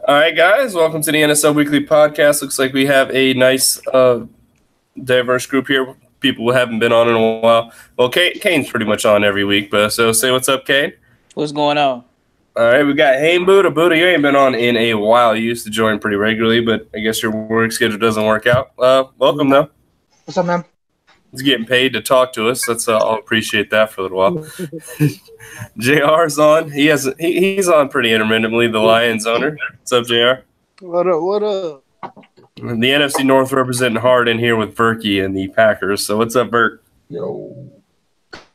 All right, guys, welcome to the NSL Weekly Podcast. Looks like we have a nice, diverse group here. People who haven't been on in a while. Well, Kane's pretty much on every week, but so say what's up, Kane. What's going on? All right, we got Hayne Buddha. Buddha, you ain't been on in a while. You used to join pretty regularly, but I guess your work schedule doesn't work out. Welcome, though. What's up, man? He's getting paid to talk to us. That's I'll appreciate that for a little while. JR's on. He's on pretty intermittently. The Lions owner. What's up, JR? What up? What up? The NFC North representing hard in here with Verky and the Packers. So what's up, Vert? Yo.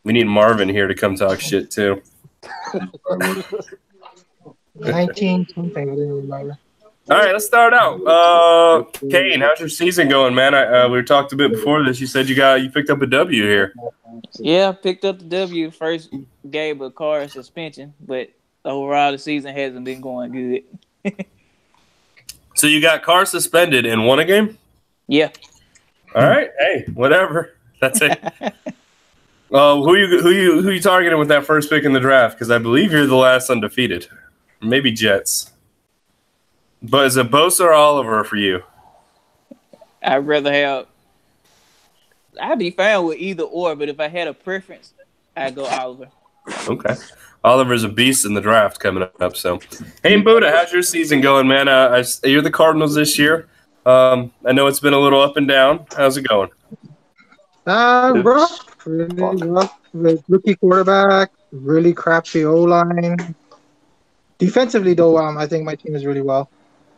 We need Marvin here to come talk shit too. 19 something. I didn't remember. All right, let's start out. Kane, how's your season going, man? We talked a bit before this. You said you picked up a W here. Yeah, picked up the W. First game of car suspension, but overall the season hasn't been going good. So you got Carr suspended and won a game? Yeah. All right. Hey, whatever. That's it. Who you targeting with that first pick in the draft? Because I believe you're the last undefeated. Maybe Jets. But is it Bosa or Oliver for you? I'd be fine with either or, but if I had a preference, I'd go Oliver. Okay. Oliver's a beast in the draft coming up. So, hey, Buddha, how's your season going, man? You're the Cardinals this year. I know it's been a little up and down. How's it going? Rough. Really rough. With rookie quarterback, really crappy O-line. Defensively, though, I think my team is really well.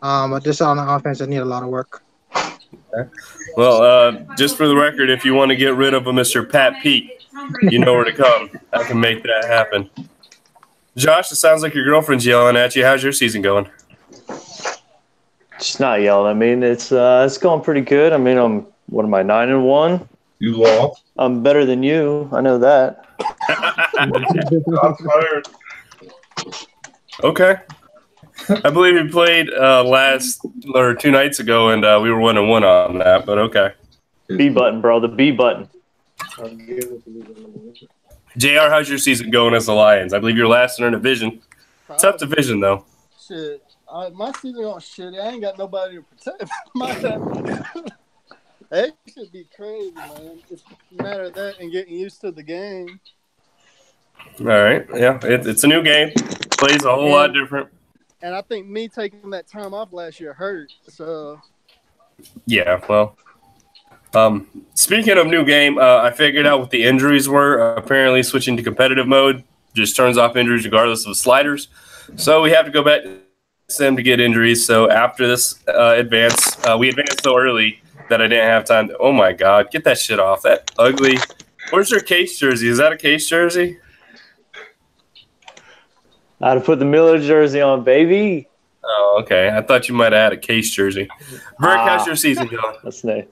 But just on the offense, I need a lot of work. Okay. Well, just for the record, if you want to get rid of a Mr. Pat Pete, you know where to come. I can make that happen. Josh, it sounds like your girlfriend's yelling at you. How's your season going? She's not yelling. I mean, it's going pretty good. I mean, I'm 9-1. You lost. I'm better than you. I know that. Shots fired. Okay. I believe we played 2 nights ago, and we were 1-1 on that. But okay. B button, bro. The B button. JR, how's your season going as the Lions? I believe you're last in our division. Tough division, though. Shit. My season going shit. I ain't got nobody to protect my time. That should be crazy, man. It's a matter of that and getting used to the game. All right. Yeah, it's a new game. Plays a whole lot different. And I think me taking that time off last year hurt. So. Yeah, well. Speaking of new game, I figured out what the injuries were. Apparently, switching to competitive mode just turns off injuries regardless of sliders. So we have to go back to Sim to get injuries. So after this advance, we advanced so early that I didn't have time to. Oh my God, get that shit off! That ugly. Where's your Case jersey? Is that a Case jersey? I had to put the Miller jersey on, baby. Oh, okay. I thought you might have had a Case jersey. Burke, how's your season going? That's nice.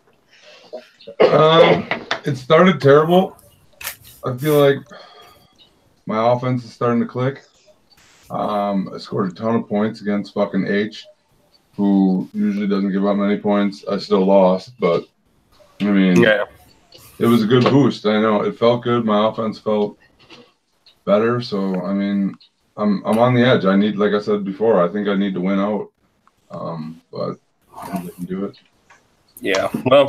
It started terrible. I feel like my offense is starting to click. I scored a ton of points against fucking H, who usually doesn't give up many points. I still lost, but I mean, Yeah. It was a good boost. I know it felt good. My offense felt better. So I mean, I'm on the edge. I need, like I said before, I think I need to win out. But I think I can do it. Yeah. Well,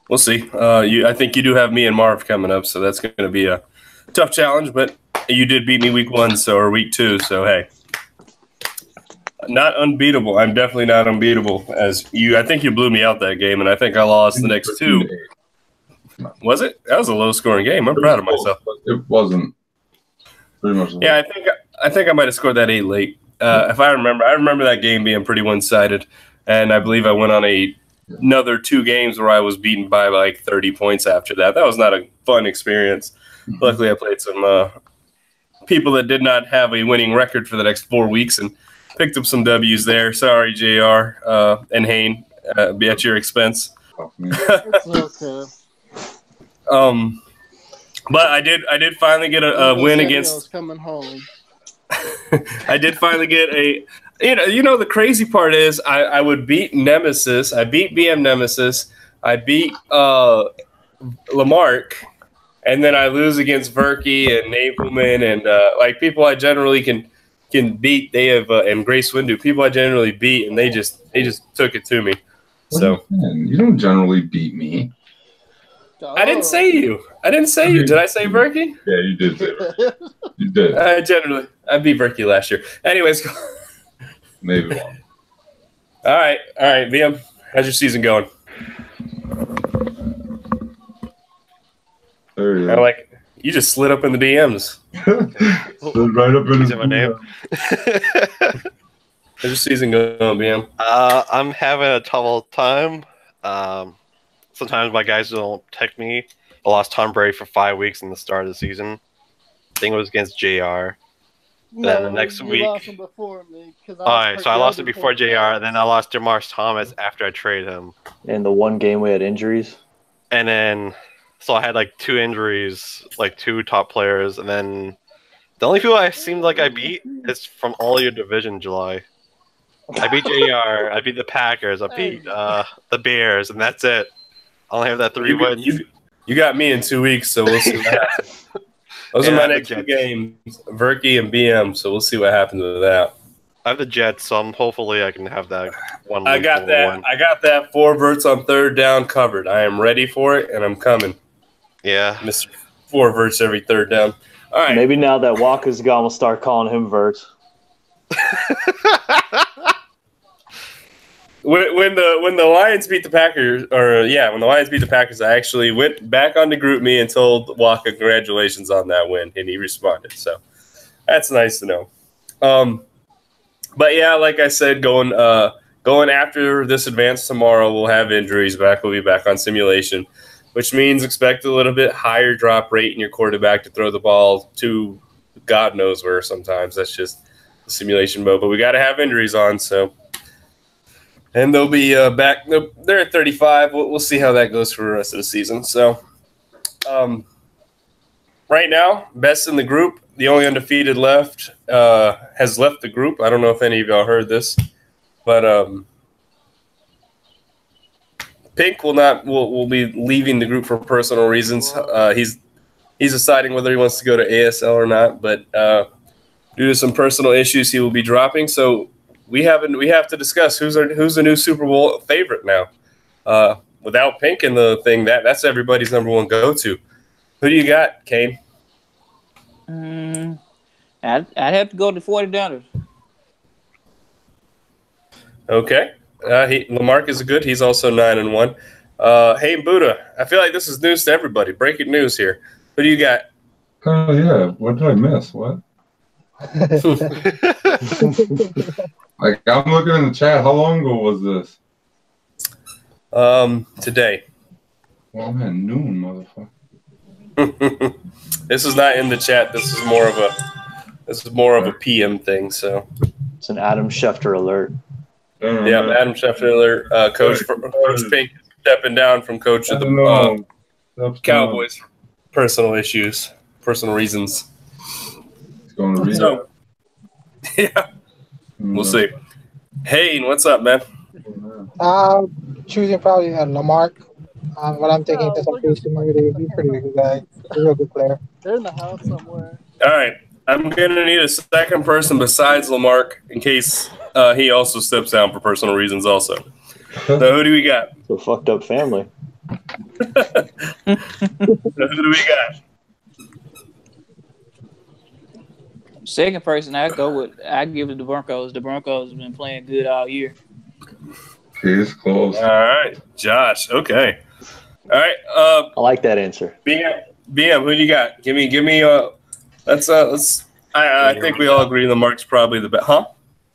we'll see. I think you do have me and Marv coming up, so that's going to be a tough challenge. But you did beat me week 1, or week 2. So hey, not unbeatable. I'm definitely not unbeatable. As you, I think you blew me out that game, and I think I lost the next 2. Was it? That was a low-scoring game. I'm proud of myself. It wasn't. Pretty much. Yeah, I think I might have scored that 8 late. If I remember that game being pretty one-sided, and I believe I went on another 2 games where I was beaten by like 30 points after that. That was not a fun experience. Luckily, I played some people that did not have a winning record for the next 4 weeks and picked up some W's there. Sorry, JR and Hayne, be at your expense. It's okay. But I did finally get a win against. Coming home. I did finally get a. You know the crazy part is I would beat Nemesis. I beat BM Nemesis. I beat Lamarck, and then I lose against Verky and Napleman and like people I generally can can beat. They have and Grace Windu, people I generally beat, and they just took it to me. So you don't generally beat me. I didn't say you. Did I say Berkey? Yeah, you did. You did. I beat Berkey last year. Anyways, maybe one. All right, VM. How's your season going? There you I go. like you just slid up in the DMs. Slid right up in his my name. How's your season going, VM? I'm having a trouble time. Sometimes my guys don't text me. I lost Tom Brady for 5 weeks in the start of the season. I think it was against JR. Then the next you week. lost him before me, Alright, so I lost it before JR, and then I lost DeMarce Thomas after I traded him. In the one game we had injuries. And then, so I had like 2 injuries, like 2 top players, and then the only people I seemed like I beat is from all your division, July. I beat JR, I beat the Packers, I beat the Bears, and that's it. I only have that 3 wins. You got me in 2 weeks, so we'll see what happens. Those are my next 2 games, Verkey and BM, so we'll see what happens with that. I have the Jets, so hopefully I can have that one. I got that 4 verts on 3rd down covered. I am ready for it, and I'm coming. Yeah. Mr. 4 verts every 3rd down. All right. Maybe now that Walker's gone, we'll start calling him Vert. When the Lions beat the Packers, when the Lions beat the Packers, I actually went back on the group me and told Walker congratulations on that win, and he responded. So that's nice to know. But yeah, like I said, going after this advance tomorrow, we'll have injuries back. We'll be back on simulation, which means expect a little bit higher drop rate in your quarterback to throw the ball to God knows where. Sometimes that's just the simulation mode. But we got to have injuries on, so. And they'll be back. They're at 35. We'll see how that goes for the rest of the season. So, right now, best in the group. The only undefeated left has left the group. I don't know if any of y'all heard this, but Pink will be leaving the group for personal reasons. He's deciding whether he wants to go to ASL or not, but due to some personal issues, he will be dropping. So. We have to discuss who's the new Super Bowl favorite now. Without Pink in the thing, that's everybody's number one go-to. Who do you got, Kane? I'd have to go to 40-downers. Okay. Lamarck is good. He's also 9-1. Hey, Buddha, I feel like this is news to everybody. Breaking news here. Who do you got? Oh, yeah. What did I miss? What? Like, I'm looking in the chat. How long ago was this? Today. Well, I'm at noon, motherfucker. This is not in the chat. This is more of a PM thing. So it's an Adam Schefter alert. Yeah, Adam Schefter alert. Coach Pink stepping down from coach of the Cowboys for personal issues, personal reasons. He's going to read so, yeah. We'll see. Hey, what's up, man? Choosing probably Lamarck. What I'm thinking is I'm pretty familiar. He's a pretty good guy. He's a real good player. They're in the house somewhere. All right. I'm going to need a second person besides Lamarck in case he also steps down for personal reasons also. So who do we got? It's a fucked up family. Who do we got? Second person, I give it to the Broncos. The Broncos have been playing good all year. He's close. All right, Josh. Okay. All right. I like that answer. BM, who do you got? Give me. Let's. I think we all agree Lamarck's probably the best. Huh?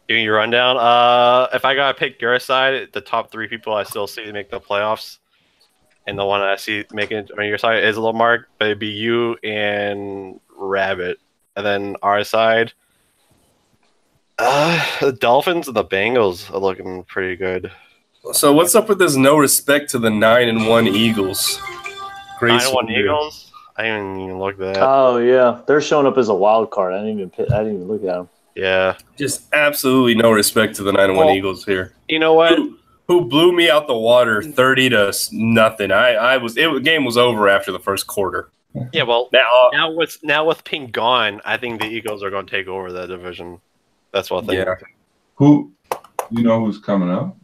Give me your rundown. If I gotta pick your side, the top 3 people I still see make the playoffs, and the one I see making it on your side is Lamarck, but it'd be you and Rabbit. And then our side, the Dolphins and the Bengals are looking pretty good. So what's up with this no respect to the 9-1 Eagles? 9-1 Eagles? I didn't even look at that. Oh yeah, they're showing up as a wild card. I didn't even look at them. Yeah, just absolutely no respect to the 9-1 Eagles here. You know what? Who blew me out the water 30-0. The game was over after the first quarter. Yeah, well, now with Pink gone, I think the Eagles are going to take over that division. That's one thing. Yeah. Who you know who's coming up?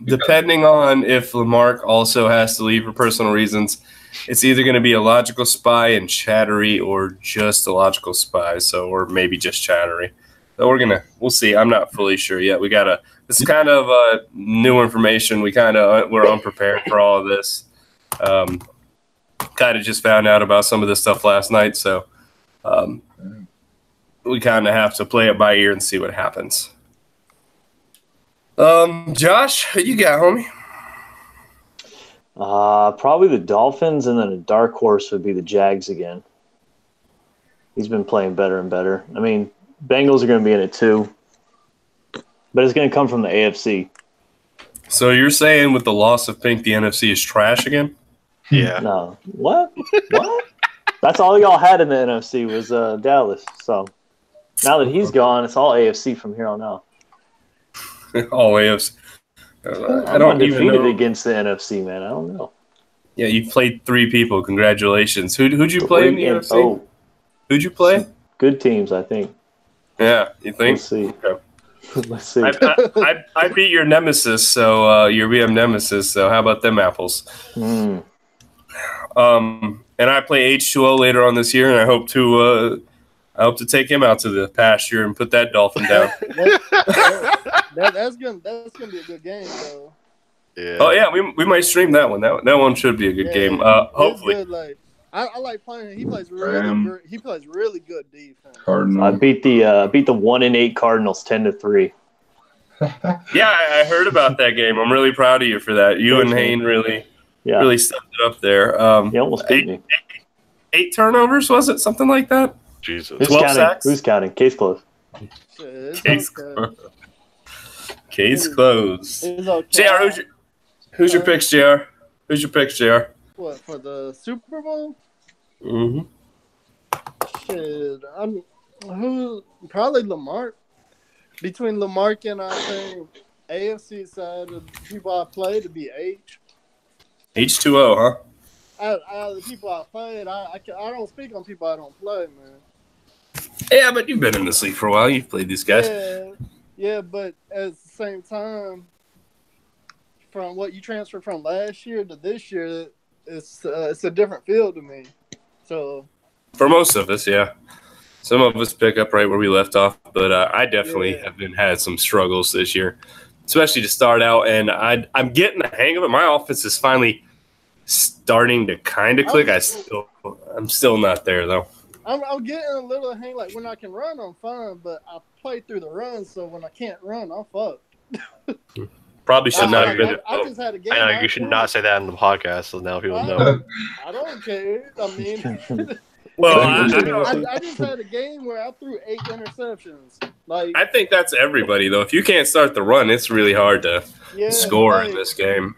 Depending on if Lamarck also has to leave for personal reasons, it's either going to be a logical spy and Chattery or just a logical spy. So, or maybe just Chattery. So we'll see. I'm not fully sure yet. This is kind of new information. We're unprepared for all of this. Kind of just found out about some of this stuff last night. So, we kind of have to play it by ear and see what happens. Josh, who you got, homie? Probably the Dolphins, and then a dark horse would be the Jags again. He's been playing better and better. I mean, Bengals are going to be in it too, but it's going to come from the AFC. So you're saying with the loss of Pink, the NFC is trash again? Yeah. No. What? What? That's all y'all had in the NFC was Dallas. So now that he's gone, it's all AFC from here on out. All AFC. I don't even know. Against the NFC, man. I don't know. Yeah, you played 3 people. Congratulations. Who'd you play in the NFC? Oh, Who'd you play? good teams, I think. Yeah, you think? Let's see. Okay. Let's see. I beat your nemesis, so your BM nemesis. So how about them apples? Mm. And I play H2O later on this year, and I hope to take him out to the pasture and put that dolphin down. That's gonna be a good game, though. Yeah. Oh yeah, we might stream that one. That one should be a good game. Hopefully. Good, like, I like playing him. He plays really good defense. Cardinal. I beat the 1-8 Cardinals 10-3. Yeah, I heard about that game. I'm really proud of you for that. You and Hayne really stepped it up there. He almost beat me. 8 turnovers, was it? Something like that? Jesus. Who's 12 counting? sacks? Who's counting? Case closed. Case closed. Case closed. Okay. JR, who's your picks, JR? Who's your picks, JR? What, for the Super Bowl? Mm-hmm. Shit, probably Lamar. Between Lamar and I think AFC side of the people I play to be H. H2O, huh? Out of the people I played, I don't speak on people I don't play, man. Yeah, but you've been in this league for a while. You've played these guys. Yeah, but at the same time, from what you transferred from last year to this year, it's a different field to me. So for most of us, yeah. Some of us pick up right where we left off, but I definitely have had some struggles this year, especially to start out. And I'm getting the hang of it. My offense is finally starting to kind of click. I'm still not there though. I'm getting a little hang. Like when I can run, I'm fine, but I play through the run, so when I can't run, I'm fucked. Probably should not have been. I just had a game. I know you should not say that in the podcast, so now people know. I don't care. I mean, well, I just had a game where I threw 8 interceptions. Like I think that's everybody though. If you can't start the run, it's really hard to score in this game.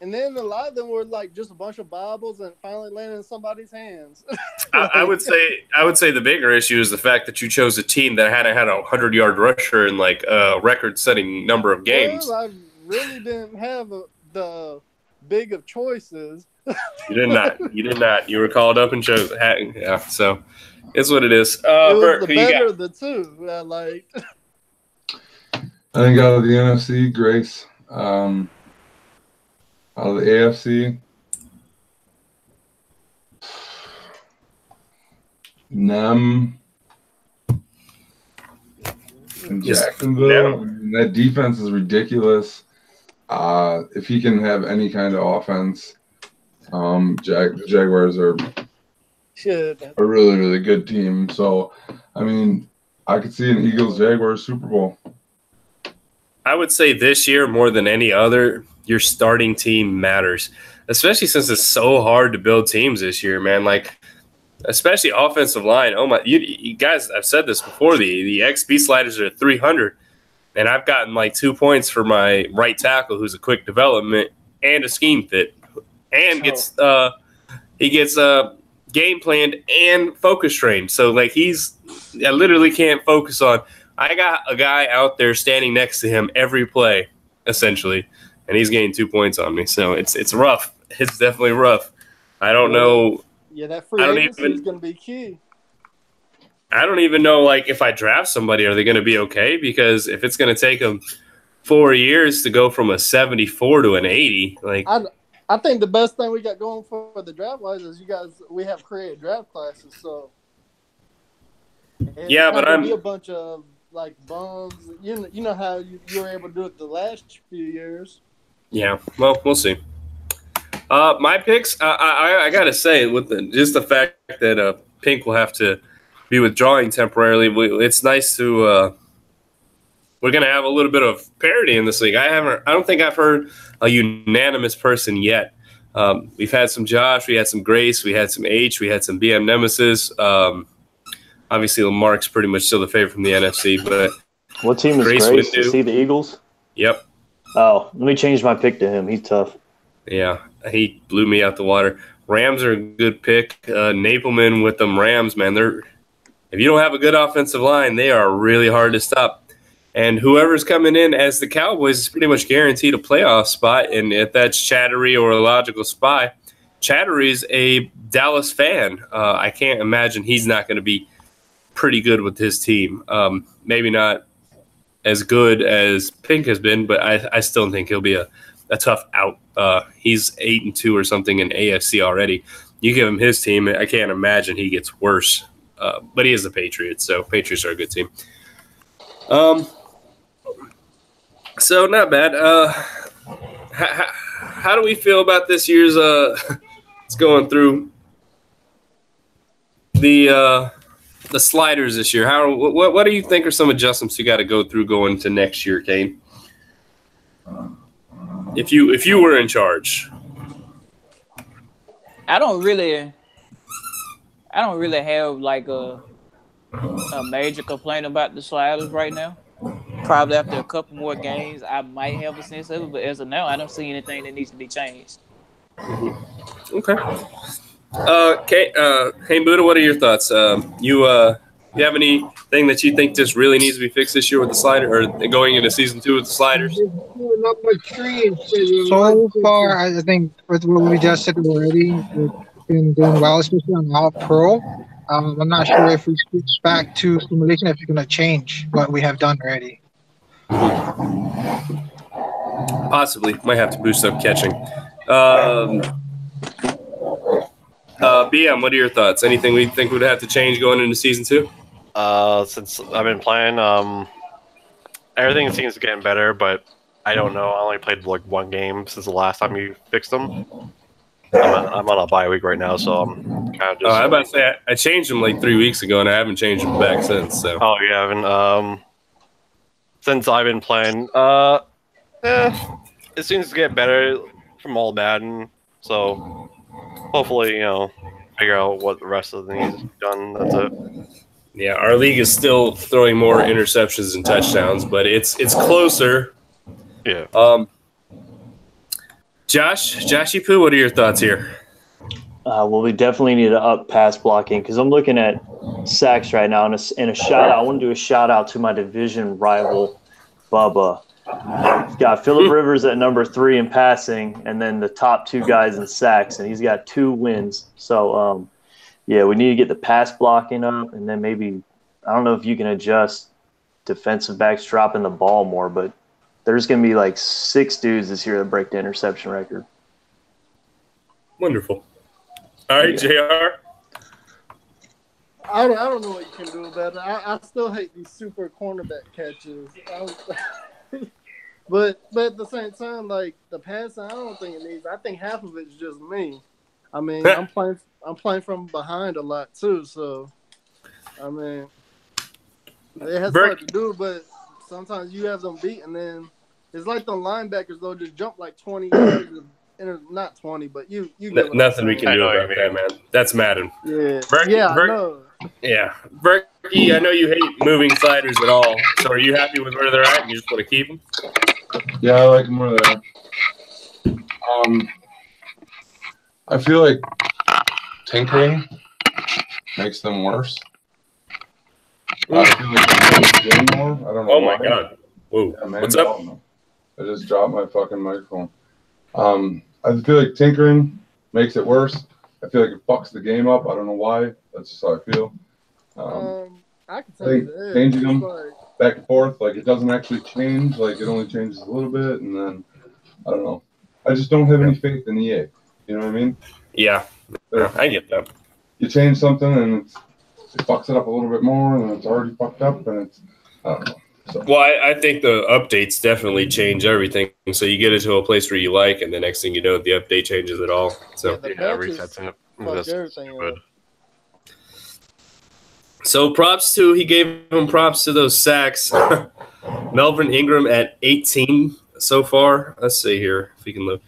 And then a lot of them were like just a bunch of bobbles and finally landed in somebody's hands. I would say the bigger issue is the fact that you chose a team that hadn't had a 100-yard rusher in like a record-setting number of games. Well, I really didn't have the big of choices. You did not. You were called up and chose. Yeah, so it's what it is. It was Bert, the who you better got? of the two. I think out of the NFC, Grace. Out of the AFC, Nem and Jacksonville. And that defense is ridiculous. If he can have any kind of offense, the Jaguars are a really, really good team. So, I mean, I could see an Eagles-Jaguars Super Bowl. I would say this year more than any other, your starting team matters, especially since it's so hard to build teams this year, man. Like, especially offensive line. Oh my, you guys, I've said this before. The XP sliders are at 300, and I've gotten like 2 points for my right tackle, who's a quick development and a scheme fit, and gets game planned and focus trained. So like I literally can't focus on. I got a guy out there standing next to him every play, essentially, and he's getting 2 points on me. So it's rough. It's definitely rough. I don't know. Yeah, that free agency is going to be key. I don't even know, like, if I draft somebody, are they going to be okay? Because if it's going to take them 4 years to go from a 74 to an 80, like, I think the best thing we got going for the draft wise is we have created draft classes, so yeah, but be a bunch of like bums. You know how you were able to do it the last few years. Yeah, well, we'll see. My picks, I gotta say, with just the fact that Pink will have to be withdrawing temporarily, it's nice to. We're gonna have a little bit of parity in this league. I don't think I've heard a unanimous person yet. We've had some Josh, we had some Grace, we had some H, we had some BM Nemesis. Obviously, Lamarck's pretty much still the favorite from the NFC. But what team is Grace? Is he the Eagles? Yep. Oh, let me change my pick to him. He's tough. Yeah, he blew me out the water. Rams are a good pick. Napleman with them Rams, man. If you don't have a good offensive line, they are really hard to stop. And whoever's coming in as the Cowboys is pretty much guaranteed a playoff spot. And if that's Chattery or a logical spy, Chattery's a Dallas fan. I can't imagine he's not going to be pretty good with his team. Maybe not as good as Pink has been, but I still think he'll be a tough out. He's 8-2 or something in AFC already. You give him his team, I can't imagine he gets worse. But he is the Patriots, so Patriots are a good team. So not bad. How do we feel about this year's? It's going through the sliders this year. What do you think are some adjustments you got to go through going to next year, Kane? If you were in charge, I don't really have like a major complaint about the sliders right now. Probably after a couple more games, I might have a sense of it, but as of now, I don't see anything that needs to be changed. Mm-hmm. Okay. Hey Buddha, what are your thoughts? You have anything that you think just really needs to be fixed this year with the slider, or going into season 2 with the sliders? So far, I think with what we just said already, we've been doing well, especially on All Pro. I'm not sure if we switch back to simulation, if it's going to change what we have done already. Possibly. Might have to boost up catching. BM, what are your thoughts? Anything we think would have to change going into season 2? Since I've been playing, everything seems to get better, but I don't know. I only played like one game since the last time you fixed them. I'm on a bye week right now, so I'm kind of just. I'm about to say I changed them like 3 weeks ago, and I haven't changed them back since. So. Oh, you haven't. Since I've been playing, it seems to get better from all Madden. So hopefully, figure out what the rest of the needs is done. That's it. Yeah, our league is still throwing more interceptions and touchdowns, but it's closer. Yeah. Joshy Poo, what are your thoughts here? Well, we definitely need to up pass blocking because I'm looking at sacks right now. And a shout out, I want to do a shout out to my division rival, Bubba. He's got Phillip Rivers at number 3 in passing, and then the top 2 guys in sacks, and he's got 2 wins. So, yeah, we need to get the pass blocking up, and then maybe I don't know if you can adjust defensive backs dropping the ball more, but there's going to be like 6 dudes this year that break the interception record. Wonderful. All right, JR. I don't know what you can do about it. I still hate these super cornerback catches. But at the same time, like the passing, I don't think it needs. I think half of it's just me. I mean, I'm playing from behind a lot too, so I mean, it has a lot to do. But sometimes you have them beat, and then it's like the linebackers they'll just jump like 20 yards. Not 20, but you get nothing we can do about that, man. That's Madden. Yeah, I know. Yeah, Berkey, I know you hate moving sliders at all. So are you happy with where they're at? And you just want to keep them? Yeah, I like them where they're at. I feel like tinkering makes them worse. I feel like they're doing more. I don't know. Oh my god! Whoa! Yeah, man, what's up? I just dropped my fucking microphone. I feel like tinkering makes it worse. I feel like it fucks the game up. I don't know why. That's just how I feel. I can I tell you think that. changing them Like, back and forth, like it doesn't actually change. Like it only changes a little bit, and then I don't know. I just don't have any faith in EA. You know what I mean? Yeah, I get that. You change something and it fucks it up a little bit more, and then it's already fucked up, and it's I don't know. So, Well, I think the updates definitely change everything. So you get it to a place where you like, and the next thing you know, the update changes it all. So, the Yeah, patches resets it. fuck That's everything good. up. so he gave him props to those sacks. Melvin Ingram at 18 so far. Let's see here if we can look.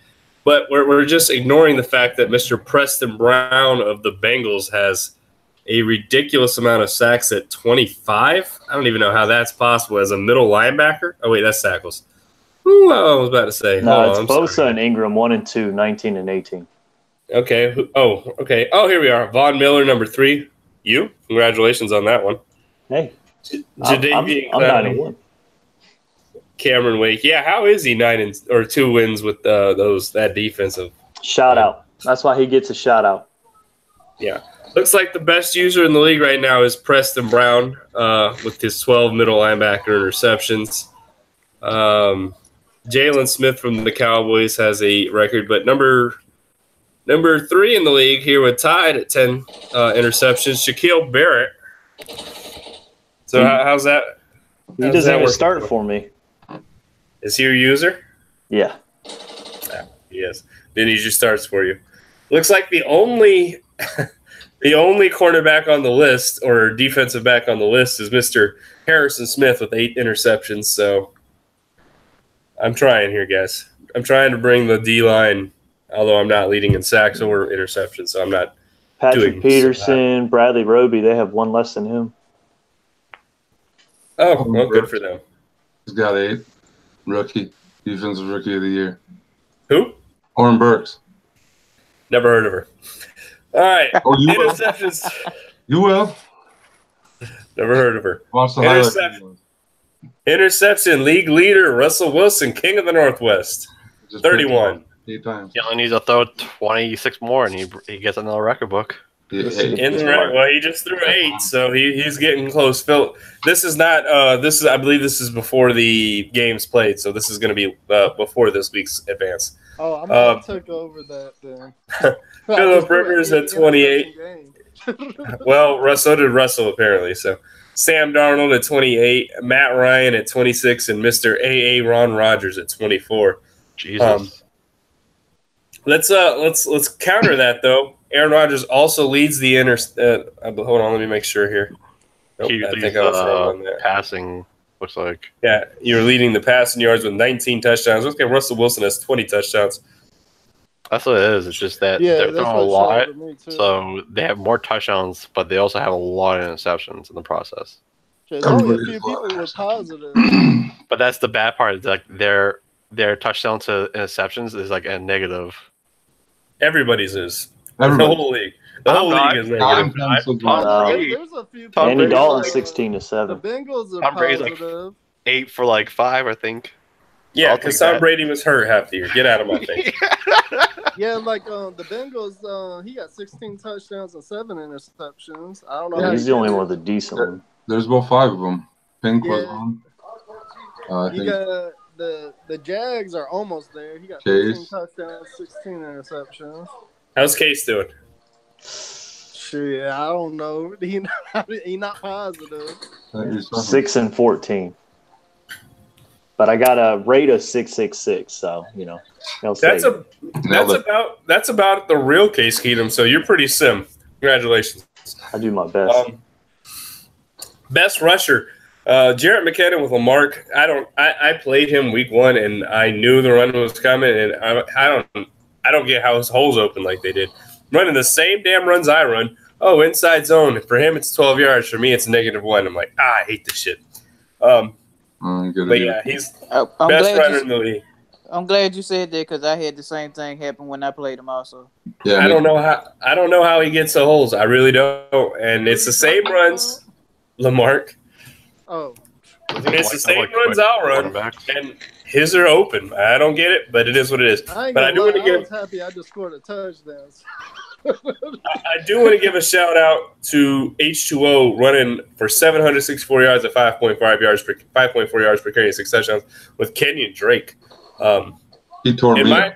But we're just ignoring the fact that Mr. Preston Brown of the Bengals has a ridiculous amount of sacks at 25. I don't even know how that's possible as a middle linebacker. Oh, wait, that's tackles. Ooh, I was about to say. No, Hold it's on, I'm Bosa sorry. and Ingram, 1 and 2, 19 and 18. Okay. Okay. Oh, here we are. Von Miller, number 3. You? Congratulations on that one. Hey, I'm Jadavian 9-1. Cameron Wake. Yeah, how is he 2 wins with that defensive? Shout out. That's why he gets a shout out. Yeah. Looks like the best user in the league right now is Preston Brown with his 12 middle linebacker interceptions. Jalen Smith from the Cowboys has a record, but number 3 in the league here with tied at 10 interceptions, Shaquille Barrett. So how's that? He how's doesn't that even working start for for me. Is he your user? Yeah. Yes. Then he just starts for you. Looks like the only cornerback on the list or defensive back on the list is Mr. Harrison Smith with 8 interceptions. So I'm trying here, guys. I'm trying to bring the D-line, although I'm not leading in sacks or interceptions, so I'm not Patrick doing Peterson, Bradley Roby, they have 1 less than him. Oh, well, good for them. he's got 8. Rookie, defensive rookie of the year. Who? Oren Burks. Never heard of her. All right. Oh, you will. Interceptions. You will. Never heard of her. Watch the Intercept- highlights. Interception league leader, Russell Wilson, king of the Northwest. Just 31. 8 times. He only needs to throw 26 more, and he gets another record book. Yeah, In the right, well, he just threw 8, so he's getting close. Phil, this is not. I believe this is before the games played, so this is going to be before this week's advance. Oh, I'm gonna take over that then. Phillip Rivers at 28. Well, so did Russell apparently. So Sam Darnold at 28, Matt Ryan at 26, and Mr. A.A. Ron Rodgers at 24. Jesus. Let's counter that though. Aaron Rodgers also leads the hold on, let me make sure here. Nope, He I leads think I was wrong on there. passing, looks like. Yeah, you're leading the passing yards with 19 touchdowns. Okay, Russell Wilson has 20 touchdowns. That's what it is. It's just that they're throwing a lot, so they have more touchdowns, but they also have a lot of interceptions in the process. There's only a few people with positive. But that's the bad part. Is like their touchdown to interceptions is like a negative. Everybody's is. Everybody. The whole league. The whole league is negative. There's a few. Tom Andy Brady, Dalton, like, 16 to The 7. Bengals are Tom Brady's like positive. 8 for like 5, I think. Yeah, I'll because take Tom that. Brady was hurt half the year. Get out of my face. Yeah, like the Bengals, he got 16 touchdowns and 7 interceptions. I don't know. how He's he the only did one it. with a decent one. There's about 5 of them. Pink was Yeah. one. I He think got the Jags are almost there. He got Case. 15 touchdowns, 16 interceptions. How's Case doing? Shit, I don't know. He not positive. 6 and 14. But I got a rate of 666, so they'll say That's about the real Case Keenum. So you're pretty sim. Congratulations. I do my best. Best rusher, Jarrett McKinnon with Lamarck. I played him week 1, and I knew the run was coming, and I don't get how his holes open like they did. Running the same damn runs I run. Oh, inside zone. For him, it's 12 yards. For me, it's -1. I'm like, I hate this shit. But yeah, he's I'm best glad runner in the league. I'm glad you said that because I had the same thing happen when I played him also. Yeah, I don't know how he gets the holes. I really don't. And it's the same runs, Lamarck. Oh, It's the same runs I'll run, and his are open. I don't get it, but it is what it is. I ain't But I gonna do lie, want to I give. was happy I just scored a touchdown. I do want to give a shout out to H2O running for 764 yards at 5.4 yards per carry, 6 touchdowns with Kenyon Drake. He tore me up.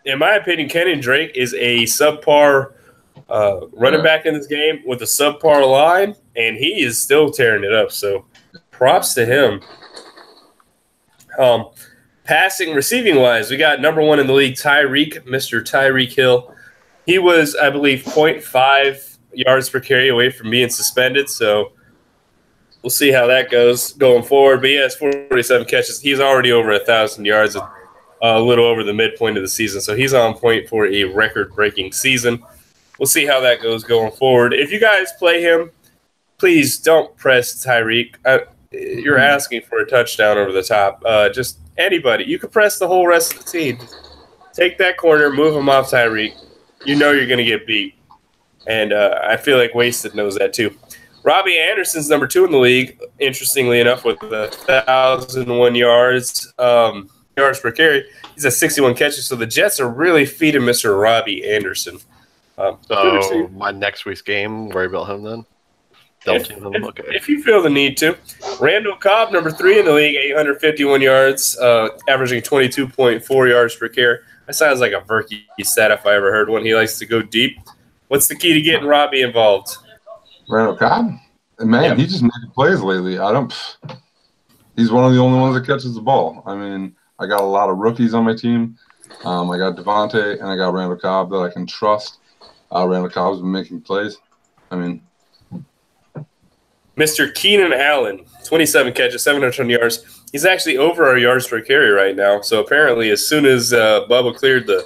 In my opinion, Kenyon Drake is a subpar running back in this game with a subpar line, and he is still tearing it up. So props to him. Passing, receiving wise, we got number 1 in the league, Mr. Tyreek Hill. He was, I believe, 0.5 yards per carry away from being suspended. So we'll see how that goes going forward. But he has 47 catches. He's already over 1,000 yards, a little over the midpoint of the season. So he's on point for a record-breaking season. We'll see how that goes going forward. If you guys play him, please don't press Tyreek. You're asking for a touchdown over the top. Just anybody. You could press the whole rest of the team. Take that corner, move him off Tyreek. You know you're going to get beat. And I feel like Wasted knows that too. Robbie Anderson's number 2 in the league, interestingly enough, with 1,001 yards per carry. He's at 61 catches. So the Jets are really feeding Mr. Robbie Anderson. So my next week's game, worry about him then? If you feel the need to. Randall Cobb, number 3 in the league, 851 yards, averaging 22.4 yards per carry. That sounds like a Verkey stat if I ever heard one. He likes to go deep. What's the key to getting Robbie involved? Randall Cobb? Man, He just making plays lately. He's one of the only ones that catches the ball. I mean, I got a lot of rookies on my team. I got Devontae and I got Randall Cobb that I can trust. Randall Cobb's been making plays. I mean, Mr. Keenan Allen, 27 catches, 720 yards. He's actually over our yards per carry right now. So apparently as soon as Bubba cleared the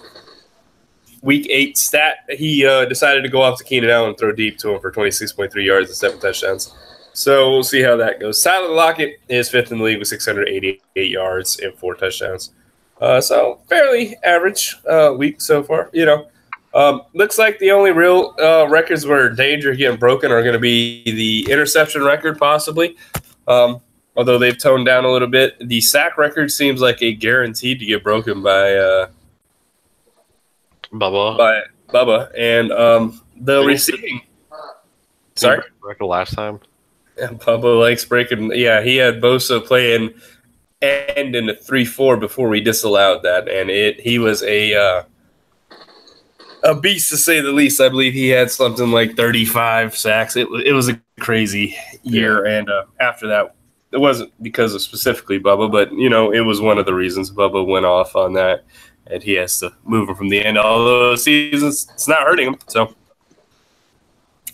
Week 8 stat, he decided to go off to Keenan Allen and throw deep to him for 26.3 yards and 7 touchdowns. So we'll see how that goes. Tyler Lockett is 5th in the league with 688 yards and 4 touchdowns. So fairly average week so far, Looks like the only real records where danger getting broken are going to be the interception record, possibly. Although they've toned down a little bit. The sack record seems like a guaranteed to get broken by Bubba. And the receiving. Sorry? Record last time. Yeah, Bubba likes breaking. Yeah, he had Bosa playing end in the 3-4 before we disallowed that. And he was a beast, to say the least. I believe he had something like 35 sacks. It was a crazy year, and after that, it wasn't because of specifically Bubba, but it was one of the reasons Bubba went off on that, and he has to move him from the end. Although the seasons, it's not hurting him. So,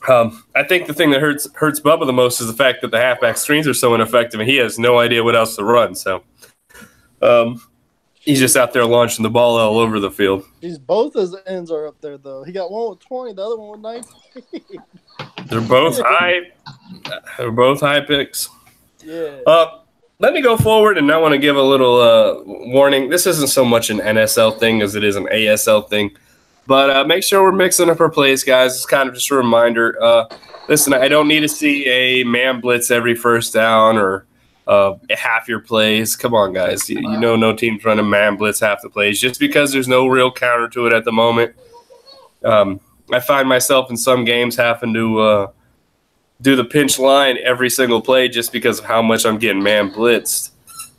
I think the thing that hurts Bubba the most is the fact that the halfback screens are so ineffective, and he has no idea what else to run. So, he's just out there launching the ball all over the field. Both his ends are up there, though. He got one with 20, the other one with 19. They're both high. They're both high picks. Yeah. Let me go forward, and I want to give a little warning. This isn't so much an NSL thing as it is an ASL thing. But make sure we're mixing up our plays, guys. It's kind of just a reminder. Listen, I don't need to see a man blitz every first down or half your plays. Come on, guys. No team's running man blitz half the plays just because there's no real counter to it at the moment. I find myself in some games having to do the pinch line every single play just because of how much I'm getting man blitzed.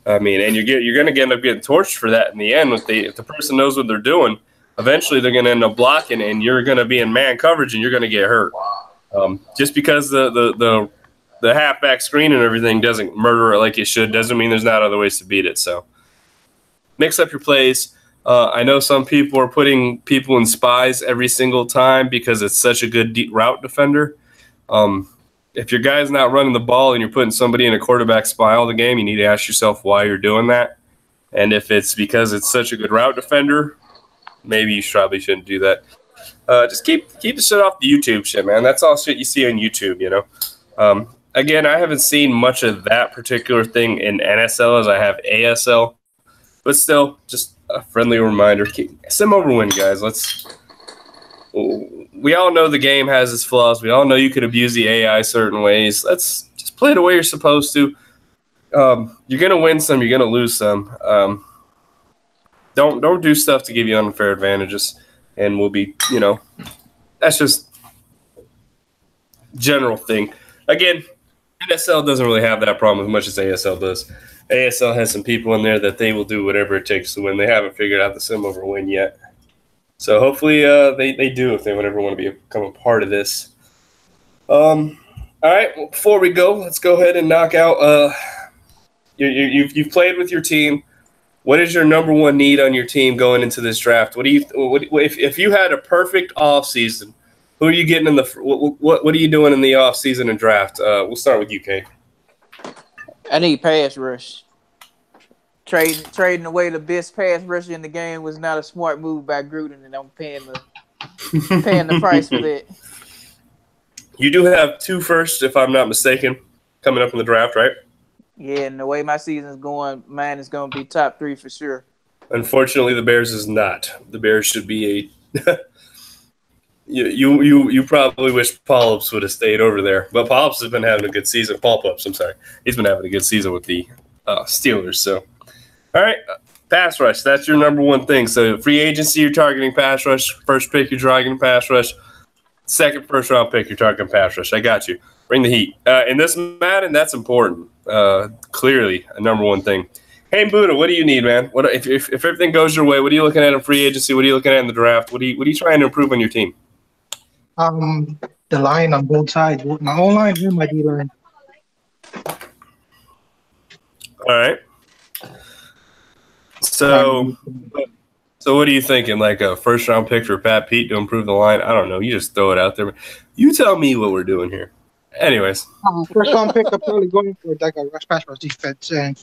I mean, and you're going to end up getting torched for that in the end. If the person knows what they're doing, eventually they're going to end up blocking, and you're going to be in man coverage, and you're going to get hurt. Just because the halfback screen and everything doesn't murder it like it should doesn't mean there's not other ways to beat it. So mix up your plays. I know some people are putting people in spies every single time because it's such a good route defender. If your guy's not running the ball and you're putting somebody in a quarterback spy all the game, you need to ask yourself why you're doing that. And if it's because it's such a good route defender, maybe you probably shouldn't do that. Just keep the shit off the YouTube shit, man. That's all shit you see on YouTube, Again, I haven't seen much of that particular thing in NSL as I have ASL. But still, just a friendly reminder. Sim over win, guys. We all know the game has its flaws. We all know you could abuse the AI certain ways. Let's just play the way you're supposed to. You're going to win some. You're going to lose some. Don't do stuff to give you unfair advantages. And we'll be, that's just general thing. Again, NSL doesn't really have that problem as much as ASL does. ASL has some people in there that they will do whatever it takes to win. They haven't figured out the Simball win yet. So hopefully they do if they would ever want to become a part of this. All right, well, before we go, let's go ahead and knock out you've played with your team. What is your number one need on your team going into this draft? If you had a perfect off season, who are you getting in the what are you doing in the off season and draft? We'll start with you, Kate. I need pass rush. Trading away the best pass rusher in the game was not a smart move by Gruden, and I'm paying the price for that. You do have 2 firsts, if I'm not mistaken, coming up in the draft, right? Yeah, and the way my season's going, mine is going to be top 3 for sure. Unfortunately, the Bears is not. The Bears should be a. You probably wish Polyps would have stayed over there, but Polyps has been having a good season. Paul Pups, I'm sorry, he's been having a good season with the Steelers. So, all right, pass rush. That's your number one thing. So, free agency, you're targeting pass rush. First pick, you're targeting pass rush. Second, first round pick, you're targeting pass rush. I got you. Bring the heat. In this Madden, that's important. Clearly, a number one thing. Hey, Buddha, what do you need, man? What if everything goes your way? What are you looking at in free agency? What are you looking at in the draft? What are you trying to improve on your team? The line on both sides, my O line and my D line. All right. So what are you thinking? Like a first round pick for Pat Pete to improve the line? I don't know. You just throw it out there. You tell me what we're doing here. Anyways, first round pick, I'm probably going for like a rush pass rush defense. And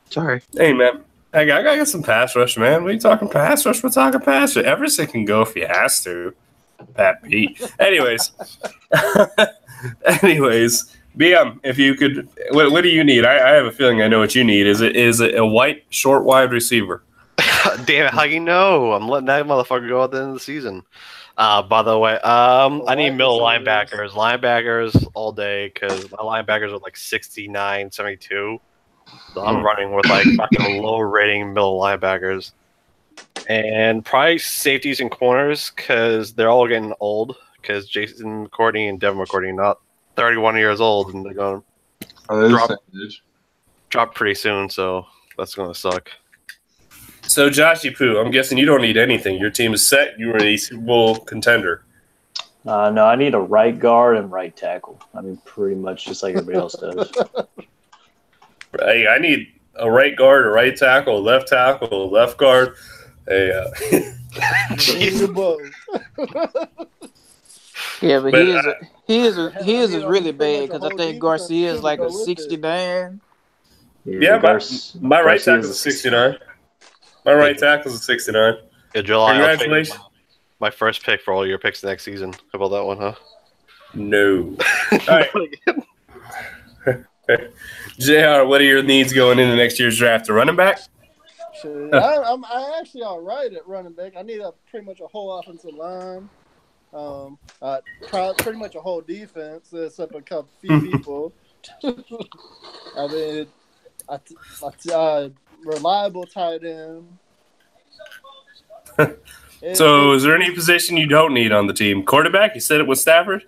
sorry, hey man, I got some pass rush, man. What are you talking pass rush? We're talking pass rush. Everson can go if he has to. Pat Pete. Anyways, BM, if you could, what do you need? I have a feeling I know what you need. Is it a white short wide receiver? Damn it! How you know? I'm letting that motherfucker go at the end of the season. By the way, I need middle linebackers. Linebackers all day because my linebackers are like 69, 72. So I'm running with like fucking low rating middle linebackers. And probably safeties and corners because they're all getting old because Jason McCourty and Devin McCourty are not 31 years old and they're going to drop pretty soon. So that's going to suck. So, Joshy Poo, I'm guessing you don't need anything. Your team is set. You are a Super Bowl contender. No, I need a right guard and right tackle. I mean, pretty much just like everybody else does. Hey, I need a right guard, a right tackle, a left guard. Yeah, but his is really bad because I think Garcia is like a 69. Yeah, my right tackle is a 69. My right tackle is a 69. Yeah, July, congratulations. My first pick for all your picks next season. How about that one, huh? No. All right. JR, what are your needs going into next year's draft? A running back? I'm actually all right at running back. I need pretty much a whole offensive line. Pretty much a whole defense except a couple few people. I mean, reliable tight end. So, is there any position you don't need on the team? Quarterback? You said it was Stafford?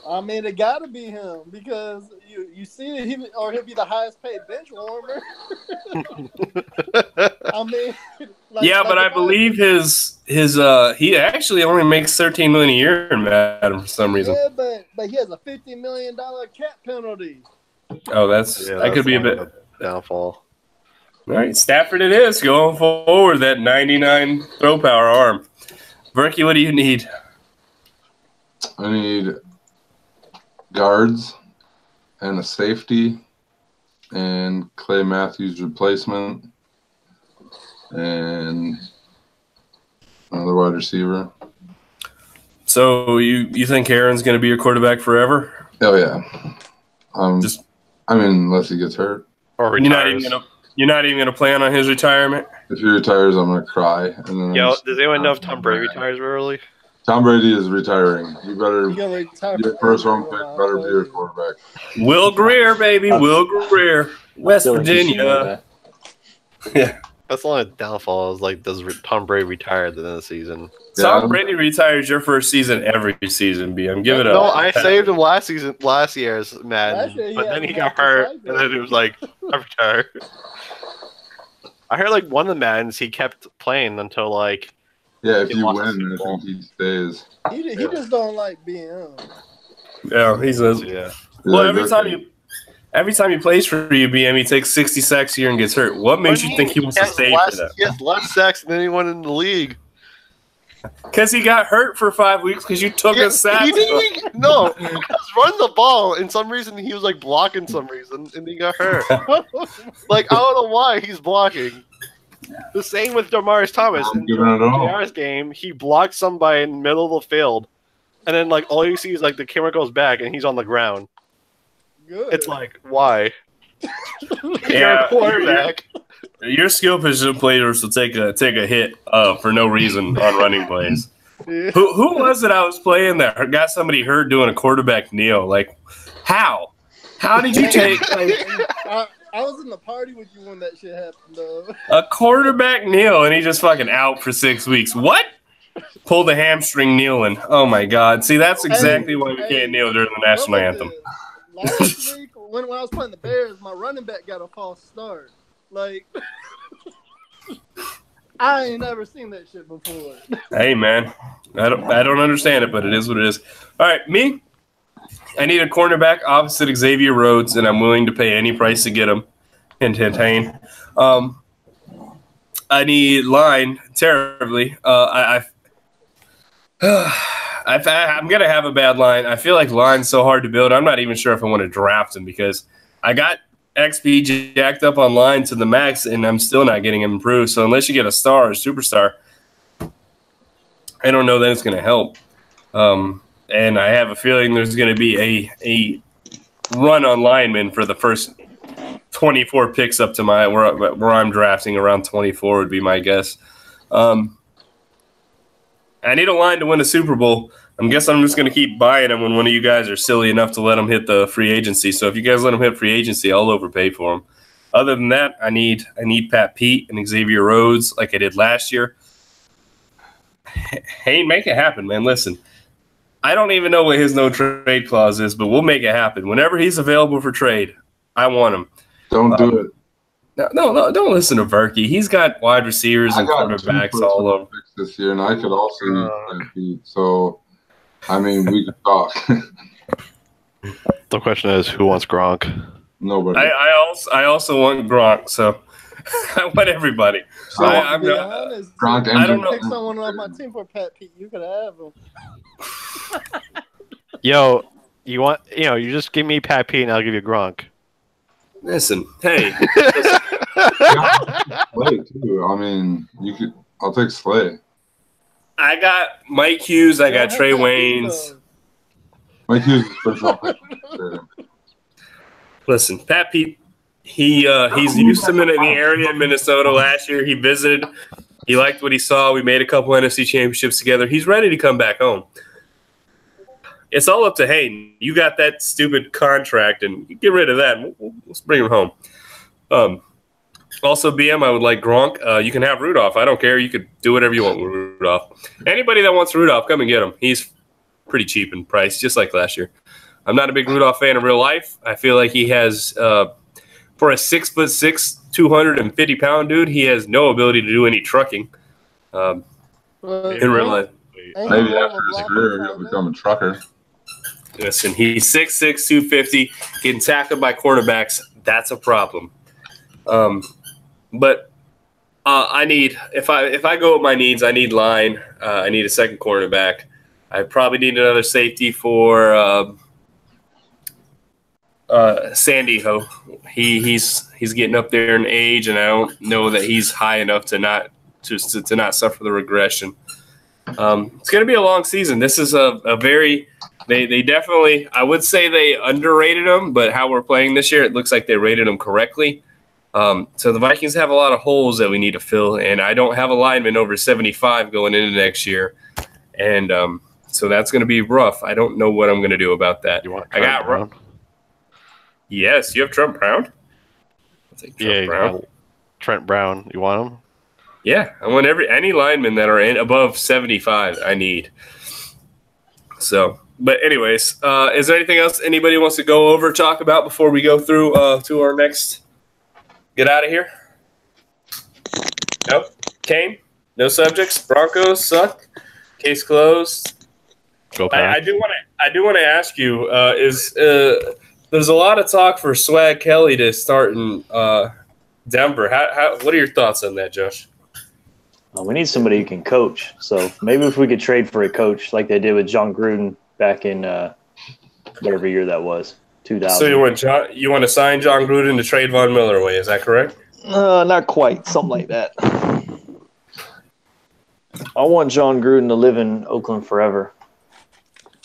I mean, it got to be him because you see it, he'll be the highest paid bench warmer. I mean, but I believe his he actually only makes $13 million a year in Madden for some reason. Yeah, but he has a $50 million cap penalty. Oh, that could be a bit downfall. All right, Stafford it is going forward. That 99 throw power arm. Berkey, what do you need? I need guards and a safety and Clay Matthews replacement and another wide receiver. So you think Aaron's going to be your quarterback forever? Oh yeah. Unless he gets hurt or retires. You're not even going to plan on his retirement? If he retires, I'm going to cry. And then does anyone know if Tom Brady retires early? Tom Brady is retiring. You better your first round pick better be your quarterback. Will Greer, baby. Will Greer. West Virginia. Yeah. That's the only downfall is like, does Tom Brady retire at the end of the season? Tom Brady retires your first season every season, BM. Give it up. No, I saved him last year's Madden, Last year, but yeah, then he he got had to hurt, save and then it was like, I retire. I heard like one of the Maddens he kept playing until like. Yeah, if he you lost the win, Super I Bowl. think he stays. He just don't like being Yeah, he says. Yeah. Well, Yeah, every time he plays for you, BM, he takes 60 sacks a year and gets hurt. What makes you think he wants to stay for that? He has less sacks than anyone in the league. Because he got hurt for 5 weeks because you took a sack. He was running the ball, and some reason he was like blocking some reason, and he got hurt. Like, I don't know why he's blocking. The same with Demaryius Thomas. In JR's game, he blocked somebody in the middle of the field, and then like all you see is like the camera goes back and he's on the ground. good. It's like, why? You're Yeah. a quarterback. Your skill position players will take a hit for no reason on running plays. Yeah. Who was it I was playing that got somebody hurt doing a quarterback kneel? Like, how? How did you take I was in the party with you when that shit happened, though. a quarterback kneel and he just fucking out for 6 weeks? What? Pulled a hamstring kneeling. Oh my God! See, that's exactly why we can't kneel during the national anthem. Last week, when I was playing the Bears, my running back got a false start. Like, I ain't never seen that shit before. Hey man, I don't understand it, but it is what it is. All right, me. I need a cornerback opposite Xavier Rhodes, and I'm willing to pay any price to get him. Hint, hint, hint. I need line terribly. I'm gonna have a bad line. I feel like line's so hard to build. I'm not even sure if I want to draft him because I got XP jacked up on line to the max, and I'm still not getting him improved. So unless you get a star or superstar, I don't know that it's gonna help. And I have a feeling there's going to be a run on linemen for the first 24 picks up to where I'm drafting. Around 24 would be my guess. I need a line to win a Super Bowl. I guess I'm just going to keep buying them when one of you guys are silly enough to let them hit the free agency. So if you guys let them hit free agency, I'll overpay for them. Other than that, I need Pat Pete and Xavier Rhodes like I did last year. Hey, make it happen, man. Listen. I don't even know what his no trade clause is, but we'll make it happen. Whenever he's available for trade, I want him. Don't do it. No, don't listen to Verkey. He's got wide receivers and quarterbacks all over this year, and I could also use Pete. So, I mean, we could talk. The question is, who wants Gronk? Nobody. I also want Gronk, so I want everybody. So, To be honest, Gronk I don't know. pick someone off my team for Pat Pete. You could have him. Yo, you just give me Pat Pete and I'll give you Gronk. Listen, hey. Slay too. I mean, you could. I'll take Slay. I got Mike Hughes. I got Trey Waynes. Mike Hughes is first round pick. Listen, Pat Pete. He's used to him in the area in Minnesota last year. He visited. He liked what he saw. We made a couple NFC championships together. He's ready to come back home. It's all up to Hayden. You got that stupid contract, and get rid of that. Let's bring him home. Also, BM, I would like Gronk. You can have Rudolph. I don't care. You could do whatever you want with Rudolph. Anybody that wants Rudolph, come and get him. He's pretty cheap in price, just like last year. I'm not a big Rudolph fan in real life. I feel like he has, for a 6'6", 250-pound dude, he has no ability to do any trucking in real life. Maybe after his career, he'll become a trucker. Listen, he's 6'6", 250, getting tackled by cornerbacks. That's a problem. But I need if I go with my needs, I need line. I need a second cornerback. I probably need another safety for Sandy Ho. He's getting up there in age, and I don't know that he's high enough to not suffer the regression. It's going to be a long season. This is a very they definitely, I would say they underrated him, but how we're playing this year, it looks like they rated him correctly. So the Vikings have a lot of holes that we need to fill, and I don't have a lineman over 75 going into next year, and so that's going to be rough. I don't know what I'm going to do about that. You want I got Brown? Yes, you have Trump Brown. I'll take Trump Brown. Trent Brown. You want him? Yeah, I want any linemen that are in above 75. I need. So, but anyways, is there anything else anybody wants to go over, talk about before we go through to our next? Get out of here. Nope. Kane. No subjects. Broncos suck. Case closed. Go Pack. I do want to ask you. There's a lot of talk for Swag Kelly to start in Denver. What are your thoughts on that, Josh? We need somebody who can coach. So maybe if we could trade for a coach like they did with John Gruden back in whatever year that was, 2000. So you want to sign John Gruden to trade Von Miller away? Is that correct? Not quite. Something like that. I want John Gruden to live in Oakland forever.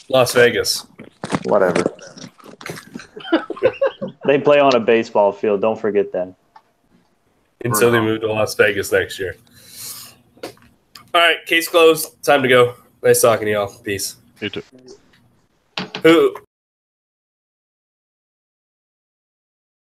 Las Vegas. Whatever. They play on a baseball field. Don't forget that. Until they move to Las Vegas next year. All right, case closed. Time to go. Nice talking to y'all. Peace. You too. Who